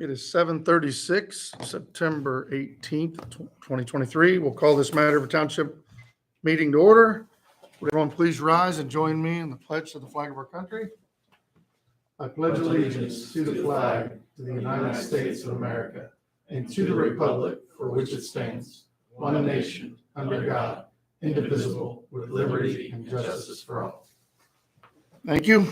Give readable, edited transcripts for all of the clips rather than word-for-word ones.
It is 7:36, September 18th, 2023. We'll call this River Township meeting to order. Would everyone please rise and join me in the pledge to the flag of our country? I pledge allegiance to the flag of the United States of America and to the republic for which it stands, one nation, under God, indivisible, with liberty and justice for all. Thank you.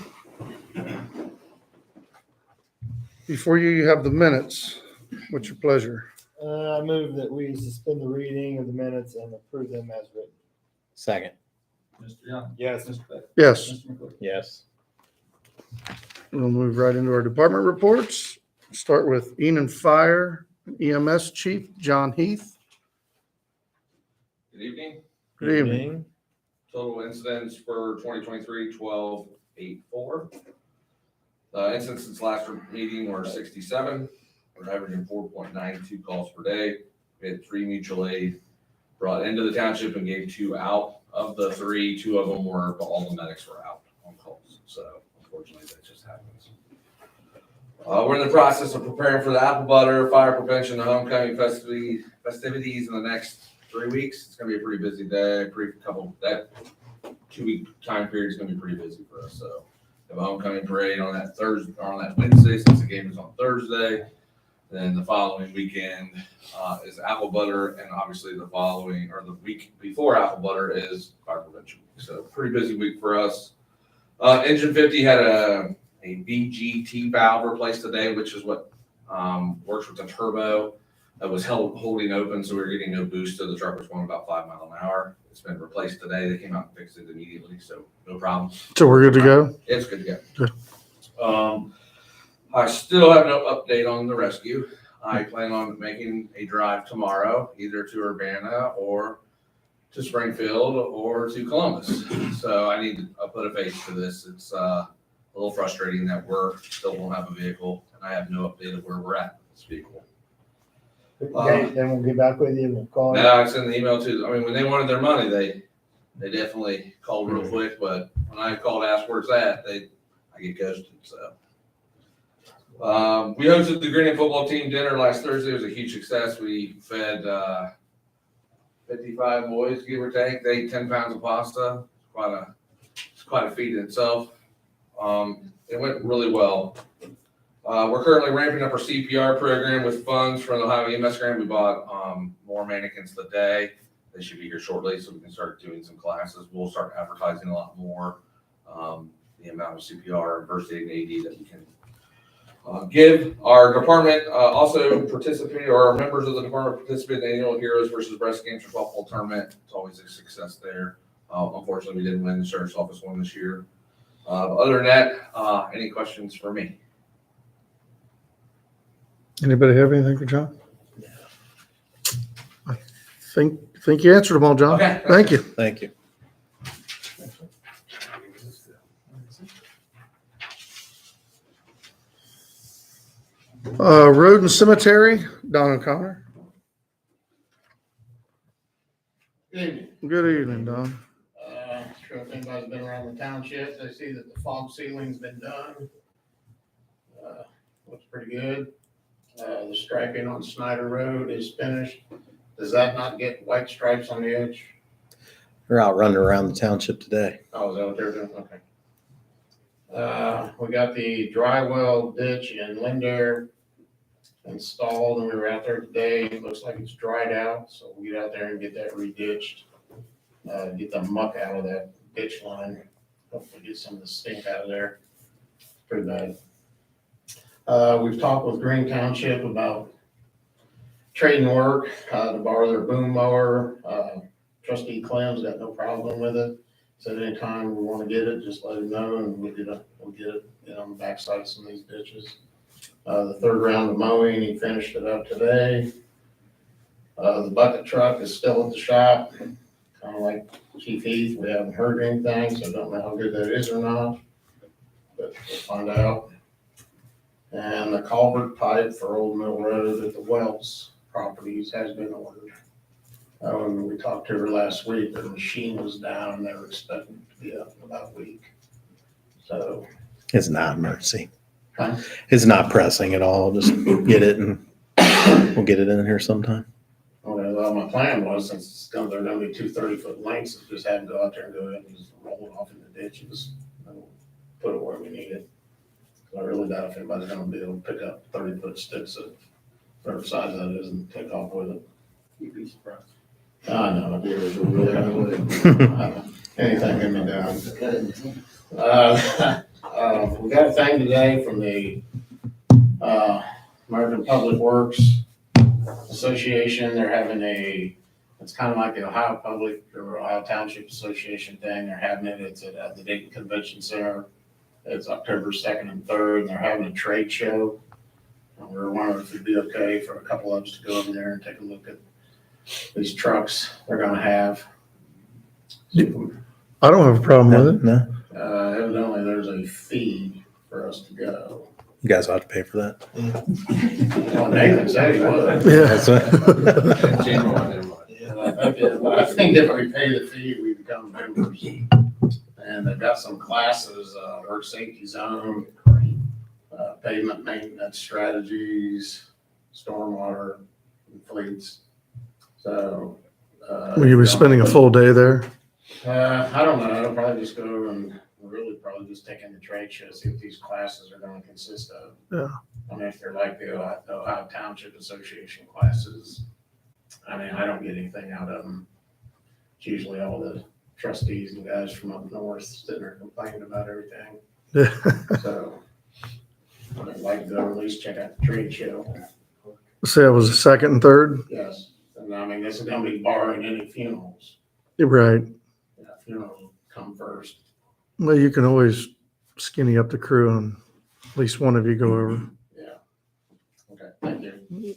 Before you have the minutes. What's your pleasure? I move that we suspend the reading of the minutes and approve them as written. Second. Mr. Young? Yes. Mr. Beck? Yes, Mr. McCoy? Yes. we'll move right into our department reports. Start with Enon Fire EMS Chief John Heath. Good evening. Good evening. Total incidents for 2023, 1284. Incidents since last meeting were 67. We're averaging 4.92 calls per day. We had 3 mutual aid brought into the township and gave 2 out. Of the 3, 2 of them were, but all the medics were out on calls. So unfortunately that just happens. We're in the process of preparing for the apple butter, fire prevention, and homecoming festivities in the next 3 weeks. It's gonna be a pretty busy day, that 2-week time period is gonna be pretty busy for us. So we have a homecoming parade on that Thursday, or on that Wednesday, since the game is on Thursday. Then the following weekend is apple butter, and obviously the following, or the week before apple butter, is fire prevention. So pretty busy week for us. Engine 50 had a VGT valve replaced today, which is what works with the turbo that was holding open, so we were getting no boost. So the truck was going about 5 miles an hour. It's been replaced today. They came out and fixed it immediately, so no problem. So we're good to go? It's good to go. Good. I still have no update on the rescue. I plan on making a drive tomorrow, either to Urbana or to Springfield or to Columbus. So I need to put a face to this. It's a little frustrating that we're still don't have a vehicle, and I have no update of where we're at with this vehicle. Okay, then we'll get back with you and we'll call you. Now I sent the email to, I mean, when they wanted their money, they definitely called real quick, but when I called to ask where it's at, I get ghosted, so. We hosted the Green football team dinner last Thursday. It was a huge success. We fed 55 boys, give or take. They ate 10 pounds of pasta. It's quite a feat in itself. It went really well. We're currently ramping up our CPR program with funds from the Ohio EMS grant. We bought more mannequins today. They should be here shortly, so we can start doing some classes. We'll start advertising a lot more the amount of CPR and first aid and AD that we can give. Our department also participated, or our members of the department participated in the annual Heroes versus Breast Cancer softball tournament. It's always a success there. Unfortunately, we didn't win. The sheriff's office won this year. Other than that, any questions for me? Anybody have anything for John? I think you answered them all, John. Okay. Thank you. Thank you. Road and Cemetery, Don O'Connor. Good evening. Good evening, Don. Sure if anybody's been around the township, they see that the fog ceiling's been done. Looks pretty good. The striping on Snyder Road is finished. Does that not get white stripes on the edge? We're out running around the township today. Oh, is that what they're doing? Okay. We got the dry well ditch in Lindare installed, and we were out there today. It looks like it's dried out, so we'll get out there and get that reditched. Get the muck out of that ditch line. Hopefully get some of the stink out of there. Pretty bad. We've talked with Green Township about trading work, to borrow their boom mower. Trustee Clem's got no problem with it. So anytime we want to get it, just let him know and we'll get it on the backside of some of these ditches. The third round of mowing, he finished it up today. The bucket truck is still at the shop, kind of like Chief Heath. We haven't heard anything, so I don't know how good that is or not, but we'll find out. And the culvert pipe for Old Mill Road at the Wells properties has been ordered. When we talked to her last week, the machine was down and they were expecting it to be up in about a week. So It's not emergency. It's not pressing at all. Just get it and we'll get it in here sometime. Well, my plan was, since they're gonna be 2 30-foot lengths, is just have them go out there and go ahead and just roll it off in the ditches. And put it where we need it. I really doubt if anybody's gonna be able to pick up 30-foot sticks of whatever size that is and take off with it. You'd be surprised. I know, I do, really, anything can be done. We got a thing today from the, American Public Works Association. They're having it's kind of like the Ohio Public or Ohio Township Association thing. They're having it, it's at the Dayton Convention Center. It's October 2nd and 3rd, and they're having a trade show. And we're wondering if it'd be okay for a couple of us to go over there and take a look at these trucks they're gonna have. I don't have a problem with it. No, Evidently, there's a fee for us to go. you guys ought to pay for that. Well, Nathan said he would. Yeah. That's what- General, never mind. I think if we pay the fee, we become members. And they've got some classes, work safety zone, pavement maintenance strategies, stormwater and fleets. So. Will you be spending a full day there? I don't know. I'll probably just go and really probably just take in the trade show, see what these classes are gonna consist of. Yeah. I mean, if they're like the Ohio Township Association classes, I mean, I don't get anything out of them. It's usually all the trustees and guys from up north sitting there complaining about everything. So I'd like to at least check out the trade show. Say it was the 2nd and 3rd? Yes. And I mean, this is gonna be barring any funerals. Right. Yeah, funerals come first. Well, you can always skinny up the crew and at least one of you go over. Yeah. Okay, thank you.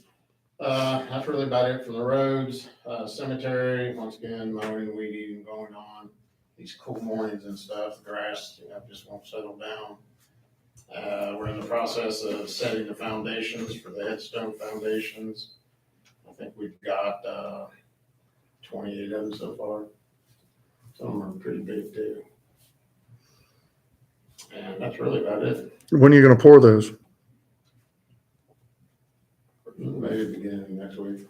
That's really about it from the roads. Cemetery, once again, mowing, weed eating going on. These cool mornings and stuff, the grass, just won't settle down. We're in the process of setting the foundations for the headstone foundations. I think we've got 28 of them so far. Some of them are pretty big too. And that's really about it. When are you going to pour those? Maybe beginning of next week.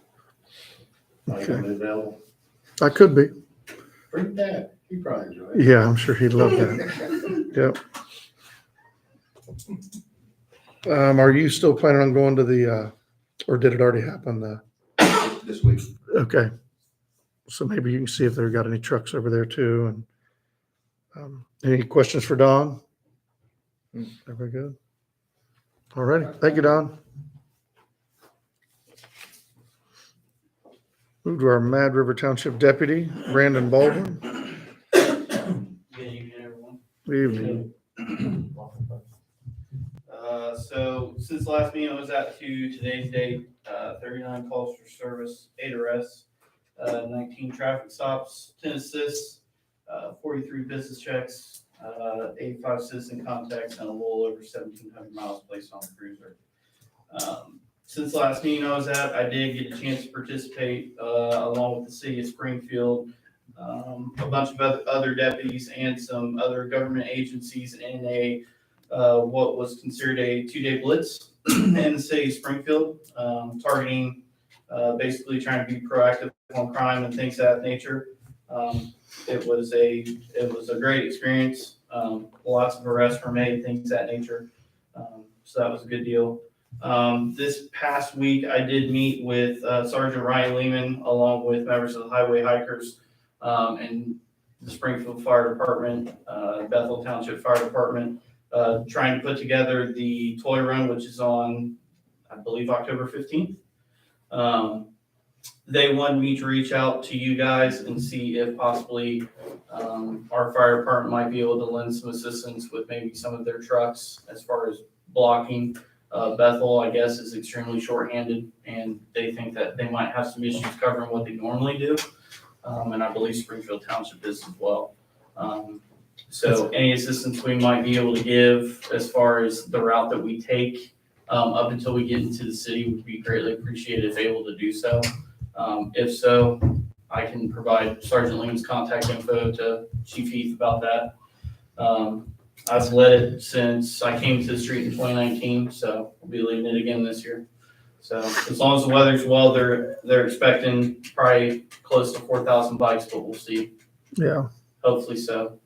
Are you Okay. gonna be available? I could be. Bring Dad, he probably enjoy it. Yeah, I'm sure he'd love that. Yep. Are you still planning on going to the, or did it already happen? This week. Okay. So maybe you can see if they've got any trucks over there too. And any questions for Don? Everybody good? All righty. Thank you, Don. Move to our Mad River Township Deputy, Brandon Baldwin. Good evening, everyone. Good evening. So since last meeting I was at to today's date, 39 calls for service, 8 arrests, 19 traffic stops, 10 assists, 43 business checks, 85 citizen contacts, and a little over 1,700 miles placed on the cruiser. Since last meeting I was at, I did get a chance to participate along with the city of Springfield, a bunch of other deputies and some other government agencies in a what was considered a 2-day blitz in the city of Springfield, targeting basically trying to be proactive on crime and things of that nature. It was a great experience. Lots of arrests were made, things of that nature. So that was a good deal. This past week, I did meet with Sergeant Ryan Lehman along with members of the Highway Hikers and the Springfield Fire Department, Bethel Township Fire Department, trying to put together the toy run, which is on, I believe, October 15th. They wanted me to reach out to you guys and see if possibly our fire department might be able to lend some assistance with maybe some of their trucks as far as blocking. Bethel, I guess, is extremely shorthanded, and they think that they might have some issues covering what they normally do. And I believe Springfield Township is as well. So any assistance we might be able to give as far as the route that we take up until we get into the city would be greatly appreciated if able to do so. If so, I can provide Sergeant Lehman's contact info to Chief Heath about that. I've led it since I came to the street in 2019, so we'll be leading it again this year. So as long as the weather's well, they're expecting probably close to 4,000 bikes, but we'll see. Yeah. Hopefully so.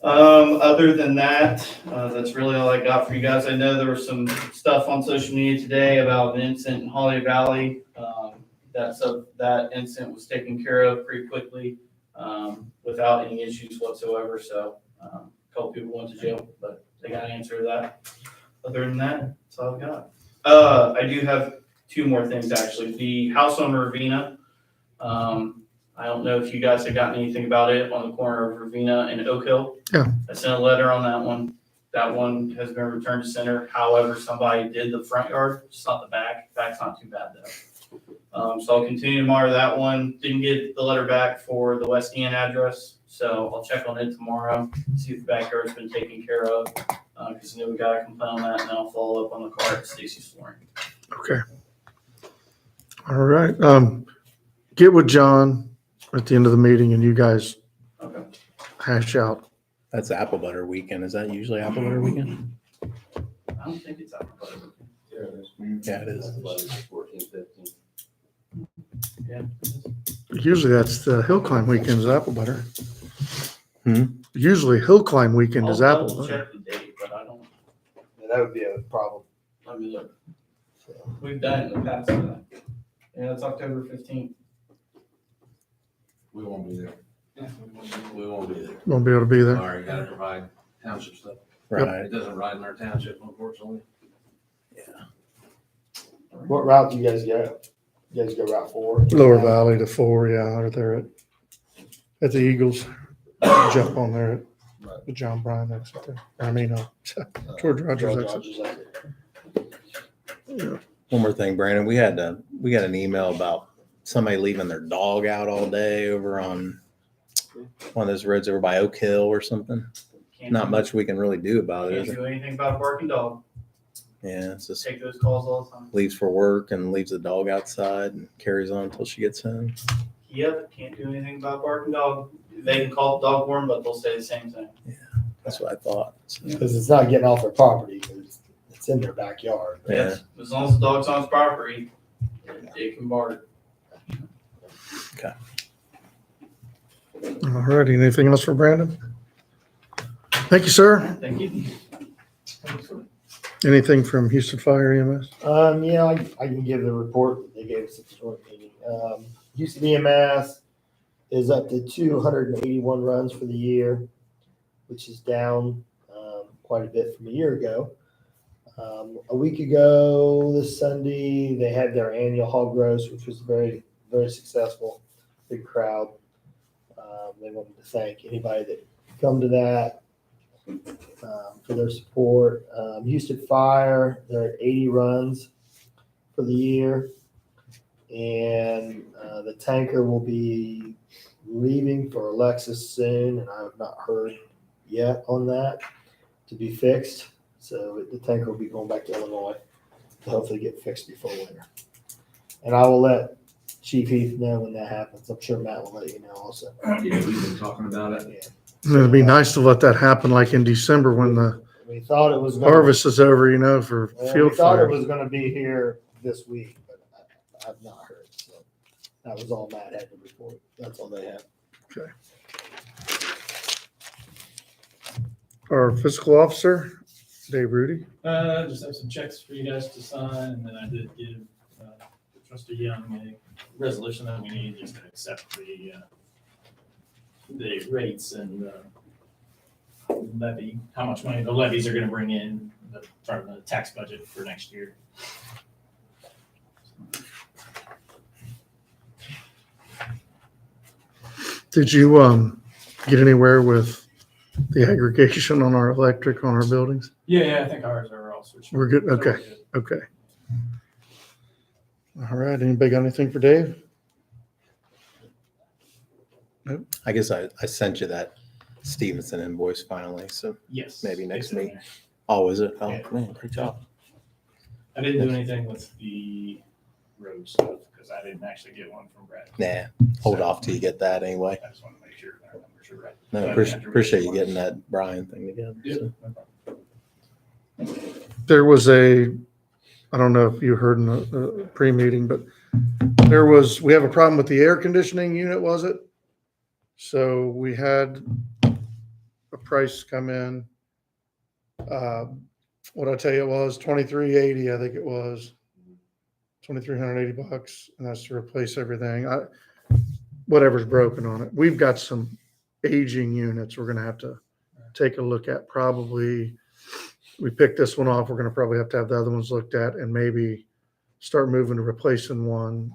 Other than that, that's really all I got for you guys. I know there was some stuff on social media today about an incident in Holly Valley. That incident was taken care of pretty quickly, without any issues whatsoever. So, a couple people went to jail, but they got an answer to that. Other than that, that's all I've got. I do have two more things actually. The house on Ravina, I don't know if you guys have gotten anything about it on the corner of Ravina and Oak Hill. Yeah. I sent a letter on that one. That one has been returned to center. However, somebody did the front yard, just not the back. Back's not too bad though. So I'll continue to monitor that one. Didn't get the letter back for the West End address, so I'll check on it tomorrow, see if the backyard's been taken care of. Cause I know we got a complaint on that, and then I'll follow up on the car at Stacy's Flooring. Okay. All right. Get with John at the end of the meeting and you guys Okay. hash out. That's apple butter weekend. Is that usually apple butter weekend? I don't think it's out of butter. Yeah, it is. 14, 15. Yeah. Usually that's the hill climb weekend is apple butter. Hmm? Usually hill climb weekend is I'll apple double butter. check the date, but I don't, And that would be a problem. let me look. We've done it in the past. Yeah, it's October 15th. We won't be there. We won't be there. Won't be able to be there. Sorry, gotta provide township stuff. Right. It doesn't ride in our township, unfortunately. What route do you guys go? You guys go Route 4? Lower Valley to 4, yeah, or there at the Eagles. Jump on there at the John Bryan exit there. I mean, George Rogers exit. Yeah. One more thing, Brandon. We got an email about somebody leaving their dog out all day over on one of those roads over by Oak Hill or something. Not much we can really do about it, Can't is it? do anything about a barking dog. Yeah, it's just Take those calls all the time. leaves for work and leaves the dog outside and carries on until she gets home. Yep, can't do anything about barking dog. They can call it dog warden, but they'll say the same thing. That's what I thought. So, Because it's not getting off their property, 'cause it's in their backyard. yeah. Yes, as long as the dog's on his property, it can bark. All righty. Anything else for Brandon? Thank you, sir. Thank you. Anything from Houston Fire EMS? Yeah, I can give the report that they gave us at the joint meeting. Houston EMS is up to 281 runs for the year, which is down quite a bit from a year ago. A week ago, this Sunday, they had their annual hog roast, which was very, very successful. Big crowd. They wanted to thank anybody that come to that for their support. Houston Fire, they're at 80 runs for the year. And the tanker will be leaving for Alexis soon, and I have not heard yet on that to be fixed. So the tanker will be going back to Illinois to hopefully get fixed before winter. And I will let Chief Heath know when that happens. I'm sure Matt will let you know also. Yeah, we've been talking about it. Yeah. It'd be nice to let that happen like in December when the We thought it was gonna, harvest is over, for well, field we thought it fire. was going to be here this week, but I've not heard. So that was all Matt had to report. That's all they had. Our fiscal officer, Dave Rudy. Just have some checks for you guys to sign, and then I did give Trustee Young a resolution that we need just to accept the rates and levy, how much money the levies are gonna bring in from the tax budget for next year. Did you get anywhere with the aggregation on our electric on our buildings? Yeah, I think ours are all switched. We're good? So we're Okay. Okay. All right. Anybody got anything for Dave? I guess I sent you that Stevenson invoice finally. So, Yes. Maybe next it's in week. there. oh, is it? Oh, Yeah. man, great job. I didn't do anything with the road stuff because I didn't actually get one from Brad. Nah, hold off till you get that anyway. I just want to make sure that our numbers sure, right. No, appreciate you getting that Brian thing together. So. There was I don't know if you heard in the pre-meeting, but we have a problem with the air conditioning unit, was it? So we had a price come in. What I tell you, it was $2,380, I think it was. $2,380, and that's to replace everything. Whatever's broken on it. We've got some aging units we're gonna have to take a look at. Probably, we picked this one off, we're gonna probably have to have the other ones looked at and maybe start moving to replacing one.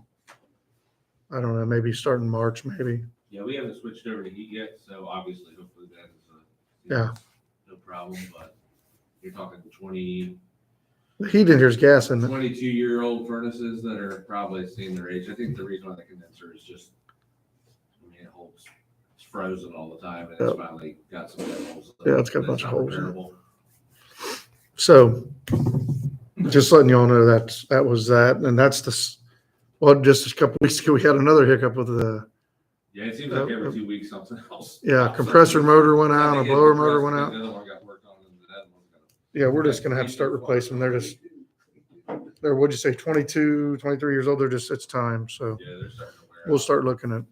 I don't know, maybe starting March, maybe. Yeah, we haven't switched over to heat yet, so obviously, hopefully that is Yeah. no problem, but you're talking 20, The heat in here is gas, isn't it? 22-year-old furnaces that are probably seeing their age. I think the reason why the condenser is just, I mean, it's frozen all the time and it's Yep. finally got some holes. Yeah, it's got a bunch of That's not holes in it. repairable. So just letting y'all know that was that. And that's just a couple weeks ago, we had another hiccup with Yeah, it seems like every 2 weeks something else. compressor motor went I out, a think it blower compressed, motor went the out. other one got worked on and the other one's gonna. Yeah, we're just gonna have to start replacing them. They're, what'd you say, 22, 23 years old? It's time. So Yeah, they're starting to wear we'll out. start looking at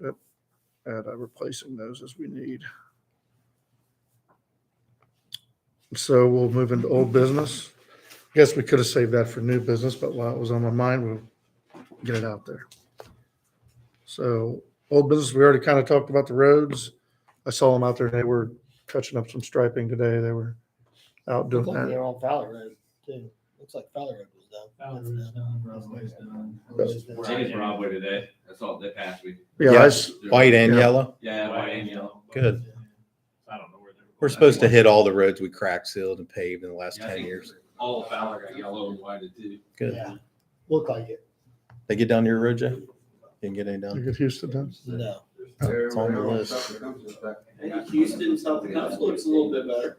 replacing those as we need. So we'll move into old business. Guess we could have saved that for new business, but while it was on my mind, we'll get it out there. So old business, we already kind of talked about the roads. I saw them out there. They were touching up some striping today. They were out doing Looked like they that. were on Fowler Road too. Looks like Fowler Road was done. Fowler is done, Broadway's done. They did Broadway today. That's all they passed me. Yeah, Yeah. I White and Yeah. yellow. Yeah, white and yellow. Good. I don't know where they're. We're supposed to hit all the roads we crack sealed and paved in the last Yeah, I 10 think years. All of Fowler got yellow and whited too. Good. Yeah, looked like it. They get down to your road, Jay? Didn't get any down? get Houston done. No. It's on the list. Houston, South Dakota looks a little bit better.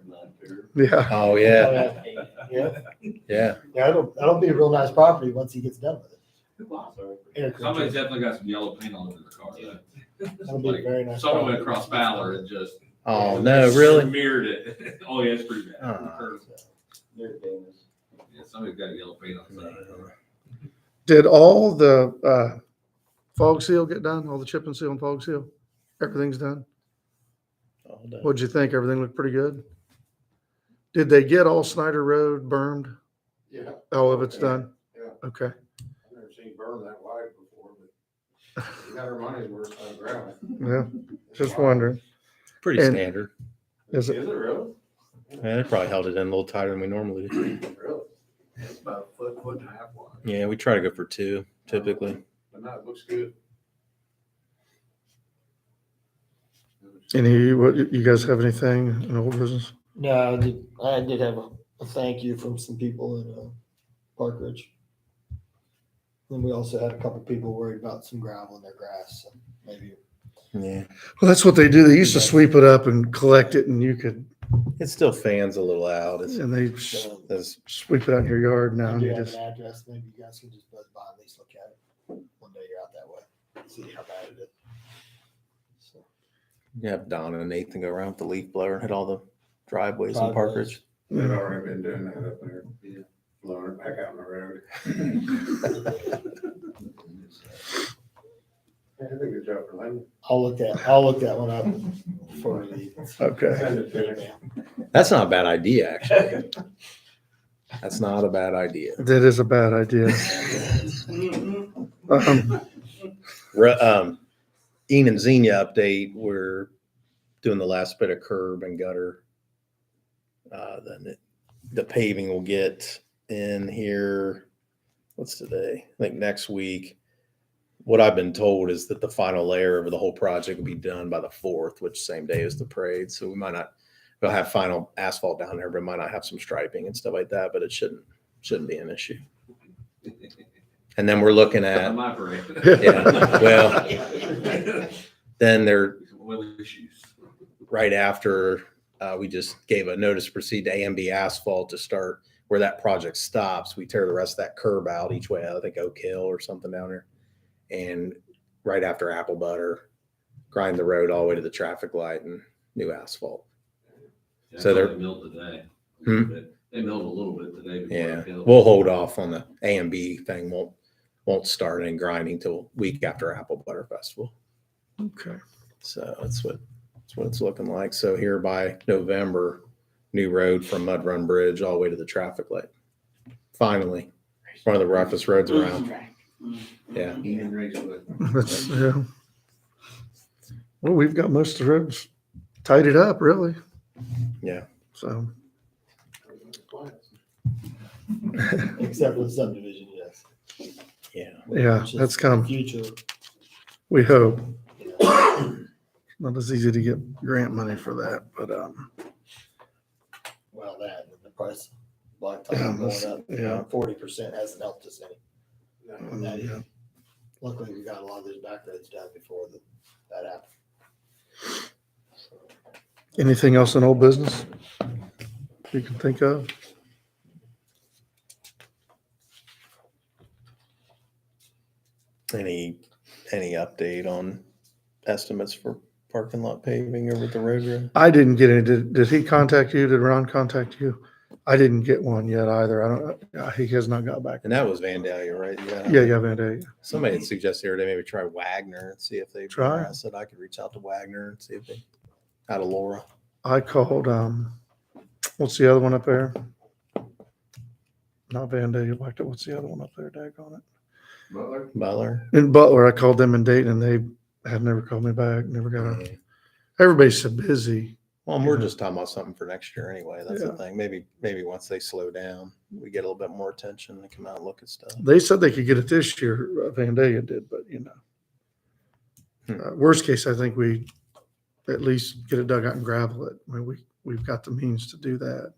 Yeah. Oh, yeah. Yeah, Yeah. that'll be a real nice property once he gets done with it. Air Somebody's conditioning. definitely got some yellow paint all over the car. That'll be a very nice. Someone went property. across Fowler and just. Oh, no, really? Mirrored it. Oh, yeah, it's pretty bad. Oh. Yeah, somebody's got yellow paint on the side. Did all the fog seal get done? All the chip and seal and fog seal? Everything's done? All done. What'd you think? Everything looked pretty good? Did they get all Snyder Road burned? Yeah. All of it's done? Yeah. Okay. I've never seen burn that wide before, but we got our money's worth on gravel. Yeah, just wondering. Pretty And- standard. Is Is it? it really? Yeah, they probably held it in a little tighter than we normally do. Really? It's about a foot and a half wide. Yeah, we try to go for 2 typically. But no, it looks good. What, you guys have anything in old business? No, I did have a thank you from some people in Park Ridge. And we also had a couple people worried about some gravel in their grass, so maybe. Yeah. Well, that's what they do. They used to sweep it up and collect it and you could, It still fans a little out. and they It's sweep it out in your yard now. I And do you have just, an address, maybe you guys can just buzz by and at least look at it. One day you're out that way, see how bad it is. So, you have Don and Nathan go around with the leaf blower and hit all the driveways in Park Ridge. They've already been doing that up there. Yeah. Blowing it back out on the road. Yeah, I think good job for Lynn. I'll look that one up before we leave. okay. Send it to me. That's not a bad idea, actually. That's not a bad idea. That is a bad idea. Ian and Xenia update, we're doing the last bit of curb and gutter. Then the paving will get in here, what's today? I think next week. What I've been told is that the final layer of the whole project will be done by the 4th, which same day as the parade. So we'll have final asphalt down there, but it might not have some striping and stuff like that, but it shouldn't be an issue. And then we're looking On at, my parade. yeah, well, then they're Willie shoes. right after, we just gave a notice to proceed to A&B asphalt to start where that project stops. We tear the rest of that curb out each way, I think Oak Hill or something down there. And right after Apple Butter, grind the road all the way to the traffic light and new asphalt. Yeah, So I they're- thought they milled today. a Hmm? little bit. They milled a little bit today before Yeah, the field. we'll hold off on the A and B thing. Won't start any grinding till week after Apple Butter Festival. Okay. So that's what it's looking like. So here by November, new road from Mud Run Bridge all the way to the traffic light. Finally, one of the roughest roads around. Yeah. Even Racewood. That's, yeah. Well, we've got most of the roads tidied up, really. Yeah. So, Except for the subdivision, yes. Yeah. yeah, Which is that's kind of, future. we hope. Yeah. Not as easy to get grant money for that, but, Well, that and the price of Yeah, blacktop that's- going up, yeah. 40% hasn't helped us any. That yeah. Luckily, we got a lot of those back roads done before that happened. Anything else in old business you can think of? Any update on estimates for parking lot paving over the road? I didn't get any. Did he contact you? Did Ron contact you? I didn't get one yet either. He has not got back. And that was Vandalia, right? Yeah, Van Day. Somebody had suggested the other day maybe try Wagner and see if they Try. I said I could reach out to Wagner and see if they out of Laura. I called, what's the other one up there? Not Van Day, what's the other one up there, daggone it? Butler. In Butler, I called them in Dayton and they had never called me back, never got a, everybody's so busy. Well, and we're just talking about something for next year anyway. That's Yeah. the thing. Maybe once they slow down, we get a little bit more attention and come out and look at stuff. They said they could get it this year, Van Day did, but worst case, I think we at least get it dug out and gravel it. I mean, we've got the means to do that.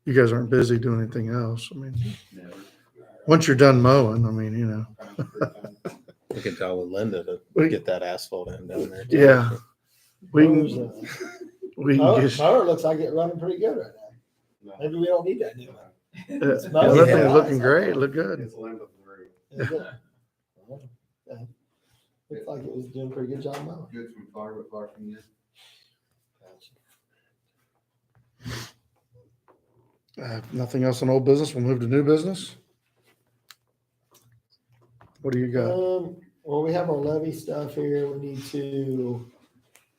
You guys aren't busy doing anything else. I mean, once you're done mowing, I mean, We could tell Linda to We- get that asphalt in down there. too. Yeah. we Mowers, can, we can Mower just, mower looks like it running pretty good right now. Maybe we don't need that new one. yeah, It's that mowing thing's nice. looking great. It looked good. It's limbing through. Is it? Yeah. Looks like it was doing a pretty good job mowing. Good from firewood barking in. Nothing else on old business. We'll move to new business. What do you got? Well, we have our levy stuff here. We need to,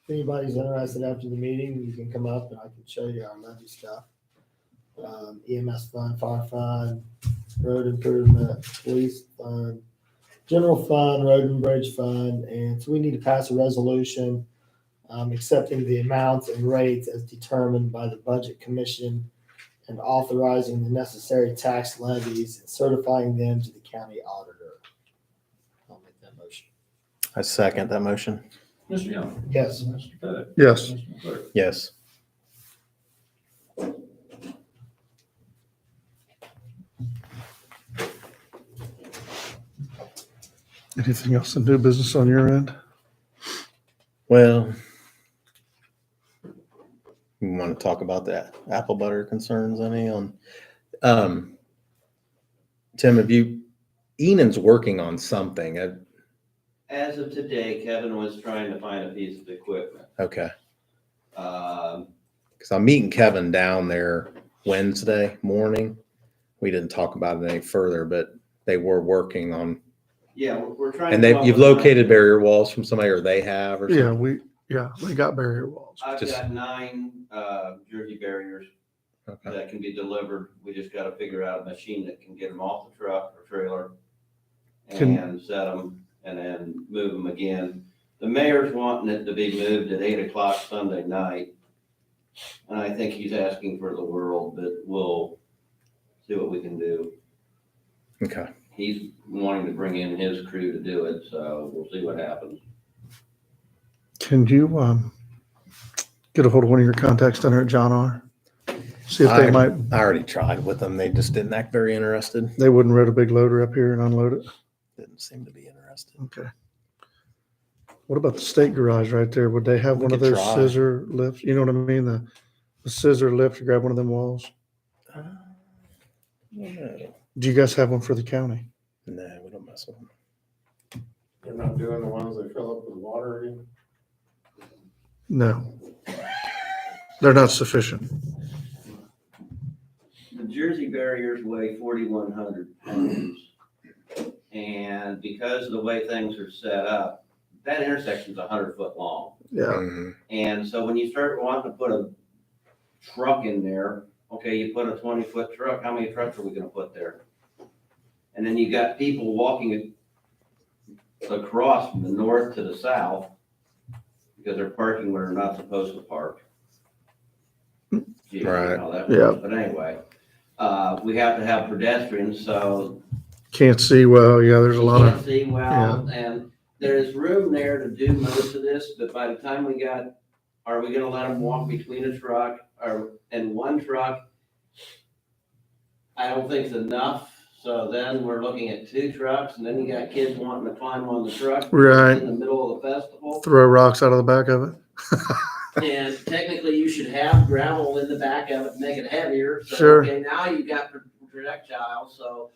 if anybody's interested after the meeting, you can come up and I can show you our levy stuff. EMS fund, fire fund, road improvement, police fund, general fund, road and bridge fund. And so we need to pass a resolution accepting the amounts and rates as determined by the Budget Commission and authorizing the necessary tax levies and certifying them to the county auditor. I'll make that motion. I second that motion. Mr. Young. Yes. Mr. Pettit. Yes. Mr. McClure. Yes. Anything else in new business on your end? Well, we want to talk about that apple butter concerns any on, Tim, Enan's working on something. As of today, Kevin was trying to find a piece of equipment. Okay. Um, Cause I'm meeting Kevin down there Wednesday morning. We didn't talk about it any further, but they were working on, Yeah, we're trying. to and come up you've with an located idea. barrier walls from somebody or they have or something? They got barrier walls. I've just- got 9 jersey barriers Okay. that can be delivered. We just gotta figure out a machine that can get them off the truck or trailer Can- and set them and then move them again. The mayor's wanting it to be moved at 8 o'clock Sunday night. And I think he's asking for the world, but we'll see what we can do. Okay. He's wanting to bring in his crew to do it, so we'll see what happens. Can you, get a hold of one of your contacts down there at John R? See if they might, I already tried with them. They just didn't act very interested. they wouldn't load a big loader up here and unload it? Didn't seem to be interested. Okay. What about the state garage right there? Would they have We one of could those try. scissor lifts? You know what I mean? The scissor lift to grab one of them walls? No, Do you guys have one for the county? we don't mess with them. They're not doing the ones they fill up with water again? No. They're not sufficient. The Jersey barriers weigh 4,100 pounds. And because of the way things are set up, that intersection's 100 foot long. Yeah. Mhm. And so when you start wanting to put a truck in there, okay, you put a 20-foot truck, how many trucks are we gonna put there? And then you got people walking across from the north to the south because they're parking where they're not supposed to park. Gee, you know Right. how that works. But anyway, we have to have pedestrians, so Can't see well. Yeah, there's a you lot can't of, see well, and there's room there to do most of this, but by the time are we gonna let them walk between a truck and one truck? I don't think it's enough, so then we're looking at 2 trucks, and then you got kids wanting to climb on the truck. Right. In the middle of the festival, throw rocks out of the back of it. and technically you should have gravel in the back of it to make it heavier, so, Sure. okay, now you got projectiles, so.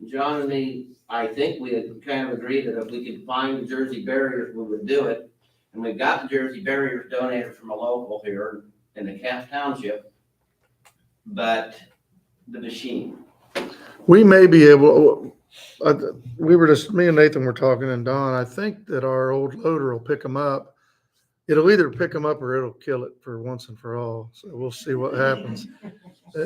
John and me, I think we had kind of agreed that if we could find the Jersey barriers, we would do it. And we got the Jersey barriers donated from a local here in the River Township. But the machine, We may be able, me and Nathan were talking and Don, I think that our old loader will pick them up. It'll either pick them up or it'll kill it for once and for all. So we'll see what happens.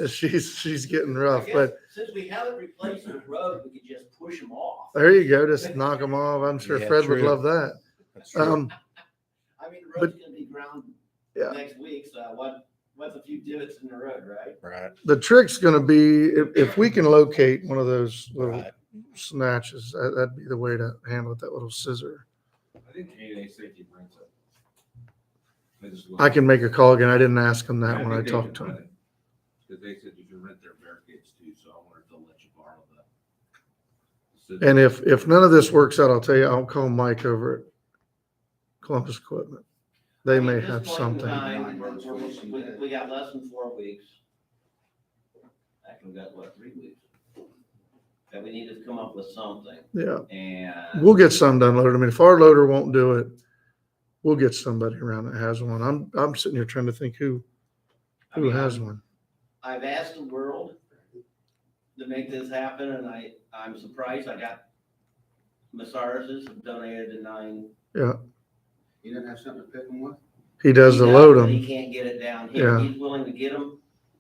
She's getting I rough, guess but since we haven't replaced the road, we could just push them off. there you go. Just knock them off. I'm sure Yeah, Fred would true. love that. That's true. I mean, the road's gonna be ground Yeah. next week, so what's a few divots in the road, right? Right. The trick's gonna be if we can locate one of those little Right. snatches, that'd be the way to handle it, that little scissor. I think K&A safety brings it. I can make a call again. I didn't ask him that when I think they talked can to rent him. it, because they said you can rent their barricades too, so I wonder if they'll let you borrow the. And if none of this works out, I'll tell you, I'll call Mike over at Columbus Equipment. They I mean, may at this have point in something. time, we got less than 4 weeks. Actually, we got what, 3 weeks? That we need to come up with something, Yeah, and. we'll get some done later. I mean, if our loader won't do it, we'll get somebody around that has one. I'm sitting here trying to think who I mean, has one. I've asked the world to make this happen, and I'm surprised I got Masars's have donated to 9. You didn't have something to pick them with? He does the He load but He them. can't get it down here. Yeah. He's willing to get them.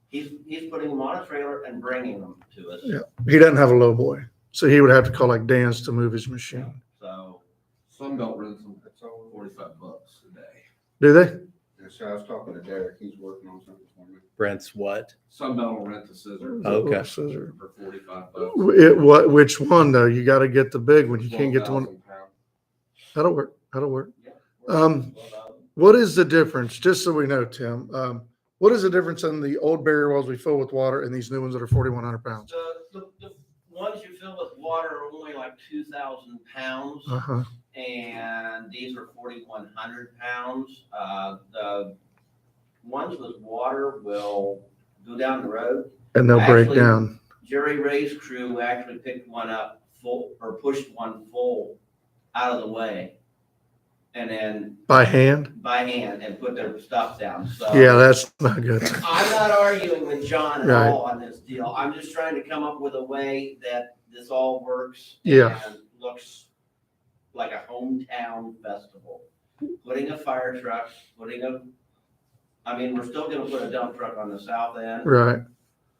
He's putting them on a trailer and bringing them to us. Yeah. He doesn't have a low boy, so he would have to call like Dan's to move his machine. So, Sunbelt rents them at $45 a day. Do they? Yeah, so I was talking to Derek, he's working on something for me. Rents what? Sunbelt will rent the scissor Okay. Scissor. for $45. Which one though? You got to get the big one. You can't get the one. 12,000 pound. That'll work. That'll work. yeah. What is the difference, just so we know, Tim? What is the difference in the old barrier wells we fill with water and these new ones that are 4,100 pounds? The ones you fill with water are only like 2,000 pounds. Uh-huh. And these are 4,100 pounds. The ones with water will go down the road. And they'll break Actually, down. Jerry Ray's crew actually picked one up full, or pushed one full out of the way. And then By hand? by hand and put their stuff down, so. Yeah, that's not good. I'm not arguing with John at Right. all on this deal. I'm just trying to come up with a way that this all works. Yeah. And looks like a hometown festival. Putting a fire truck, I mean, we're still gonna put a dump truck on the south end, Right.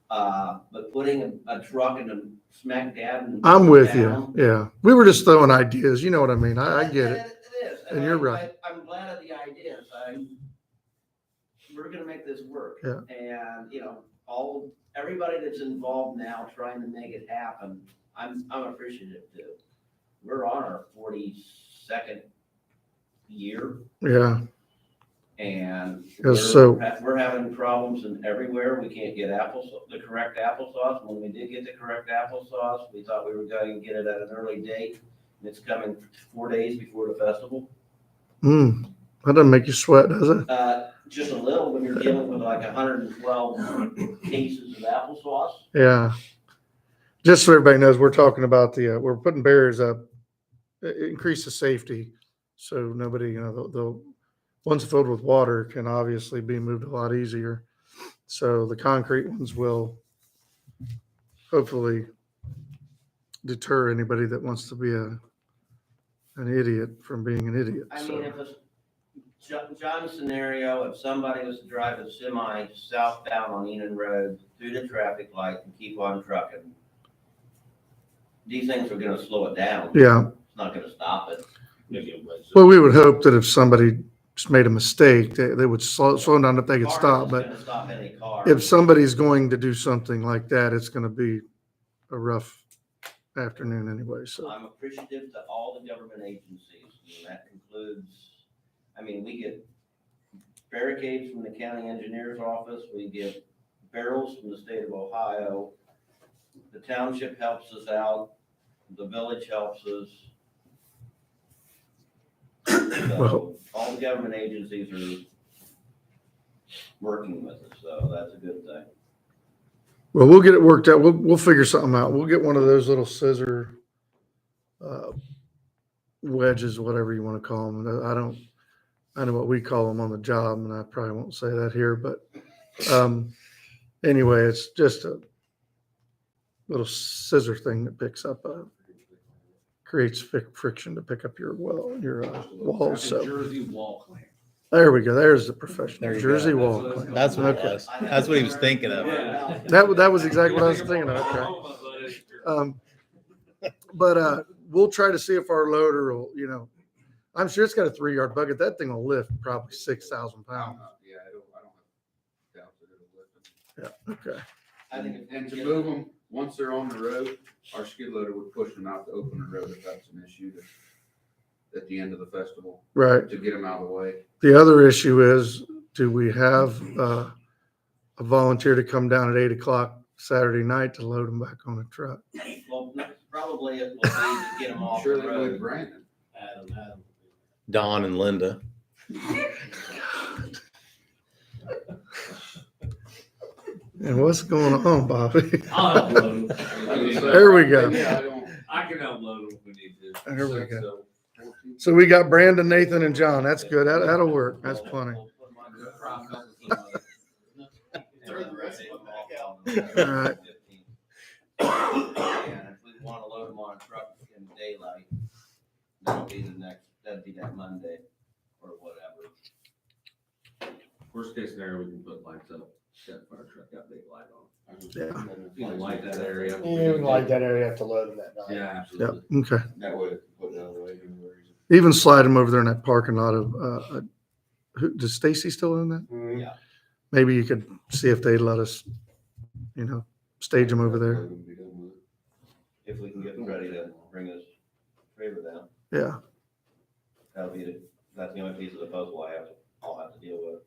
but putting a truck in the smack dab in. I'm with you. town. Yeah. We were just throwing ideas. You know what I mean? I get it. It is. And you're right. I'm glad of the ideas. We're gonna make this work. Yeah. And, everybody that's involved now trying to make it happen, I'm appreciative too. We're on our 42nd year Yeah. and Yes, so- we're having problems in everywhere. We can't get the correct applesauce. When we did get the correct applesauce, we thought we were going to get it at an early date. And it's coming 4 days before the festival. That doesn't make you sweat, does it? Just a little when you're dealing with like 112 cases of applesauce. Yeah. Just so everybody knows, we're talking about we're putting barriers up, increase the safety. So nobody, the ones filled with water can obviously be moved a lot easier. So the concrete ones will hopefully deter anybody that wants to be an idiot from being an idiot. I mean, So, if it's John's scenario, if somebody was to drive a semi southbound on Enon Road through the traffic light and keep on trucking, these things are gonna slow it down. yeah. It's not gonna stop it. Well, we would hope that if somebody just made a mistake, they would slow down if they could Cars stop. is But gonna stop any car. if somebody's going to do something like that, it's going to be a rough afternoon anyway. So, I'm appreciative to all the government agencies, and that includes, I mean, we get barricades from the county engineer's office, we get barrels from the state of Ohio. The township helps us out, the village helps us. So, all the government agencies are working with us, so that's a good thing. well, we'll get it worked out. We'll figure something out. We'll get one of those little scissor wedges, whatever you want to call them. I know what we call them on the job, and I probably won't say that here, but anyway, it's just a little scissor thing that picks up, creates friction to pick up your walls. So Jersey wall clamp. there we go. There's the professional There you Jersey go. wall That's what clamp. That's what it Okay. was. That's what he was thinking of. Yeah. That was exactly what I was thinking of. Okay. But we'll try to see if our loader will, I'm sure it's got a 3-yard bucket. That thing will lift probably 6,000 pounds. Yeah, I don't have doubts that it'll lift them. Yeah. Okay. I think if we And to get- move them, once they're on the road, our skid loader would push them out to open the road if that's an issue at the end of the festival, Right. to get them out of the way. The other issue is, do we have a volunteer to come down at 8 o'clock Saturday night to load them back on a truck? Well, probably it will be to get them off the Sure, they would, road. Brandon. Adam. Don and Linda. And what's going on, Bobby? I'll upload them. There we go. I can upload them if we need to. There we go. So, So we got Brandon, Nathan, and John. That's good. That'll work. That's funny. Throw the rest of them back out. All right. And if we wanna load them on a truck in daylight, that'd be that Monday or whatever. Worst case scenario, we can put lights up, set fire truck, got big light on. Yeah. You can light that area. Yeah, we can light that area up to load them that night. Yeah, Yep. absolutely. Okay. That way, put it out of the way. Even slide them over there in that parking lot of, does Stacy still own that? Yeah. Maybe you could see if they'd let us, stage them over there. If we can get them ready to bring this trailer down, Yeah. that's the only piece of the puzzle I'll have to deal with.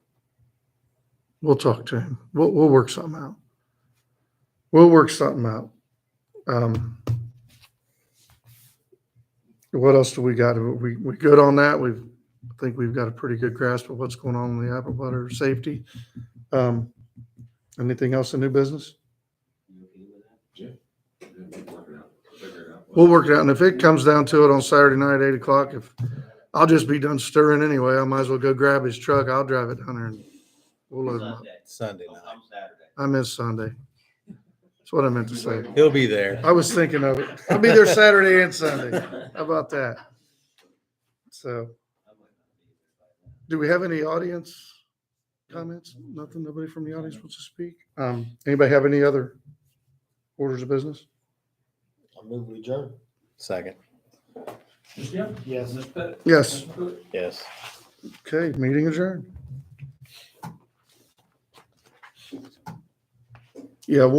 We'll talk to him. We'll work something out. We'll work something out. What else do we got? We good on that? I think we've got a pretty good grasp of what's going on in the apple butter safety. Anything else in new business? You okay with that? Work it out, figure it out. We'll work it out. And if it comes down to it on Saturday night, 8 o'clock, if I'll just be done stirring anyway, I might as well go grab his truck. I'll drive it down there and we'll load him up. Sunday. Sunday night. I'm Saturday. I miss Sunday. That's what I meant to say. He'll be there. I was thinking of it. I'll be there Saturday and Sunday. How about that? So, do we have any audience comments? Nothing, nobody from the audience wants to speak? Anybody have any other orders of business? I'll move we adjourn. Second. Yeah. Yes. Yes. Yes. Okay, meeting adjourned. Yeah.